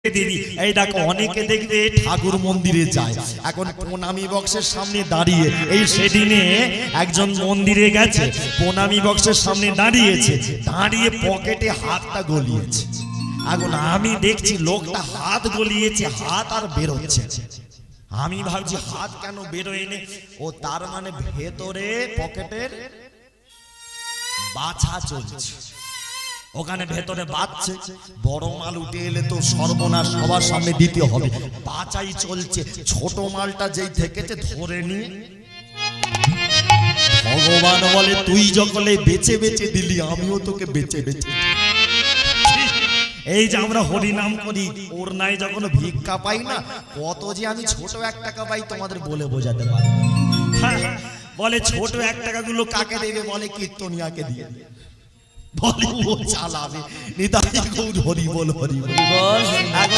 দিদি এই দেখো অনেকে দেখবে ঠাকুর মন্দিরে যায়, এখন প্রণামী বক্সের সামনে দাঁড়িয়ে, এই সেদিনে একজন মন্দিরে গেছে, প্রণামী বক্সের সামনে দাঁড়িয়েছে, দাঁড়িয়ে পকেটে হাতটা গলিয়েছে। এখন আমি দেখছি লোকটা হাত গলিয়েছে, হাত আর বেরোচ্ছে। আমি ভাবছি হাত কেন বেরোয় নে, ও তার মানে ভেতরে পকেটের বাছা চলছে, ওখানে ভেতরে বাচ্চে, বড় মাল উঠে এলে তো সর্বনাশ সবার সামনে দিতে হবে, বাছাই চলছে। ছোট মালটা যেই থেকেছে ধরে নিয়ে ভগবান বলে তুই যখন বেঁচে বেঁচে দিলি আমিও তোকে বেঁচে বেঁচে। এই যে আমরা হরি নাম করি, ওর নাই যখন ভিক্ষা পাই না, কত যে আমি ছোট 1 টাকা পাই তোমাদের বলে বোঝাতে পারি। বলে ছোট 1 টাকা গুলো কাকে দেবে, বলে কীর্তনিয়াকে দিয়ে বলে ও চালাবে। নিতাই গৌর হরি বল হরি বল।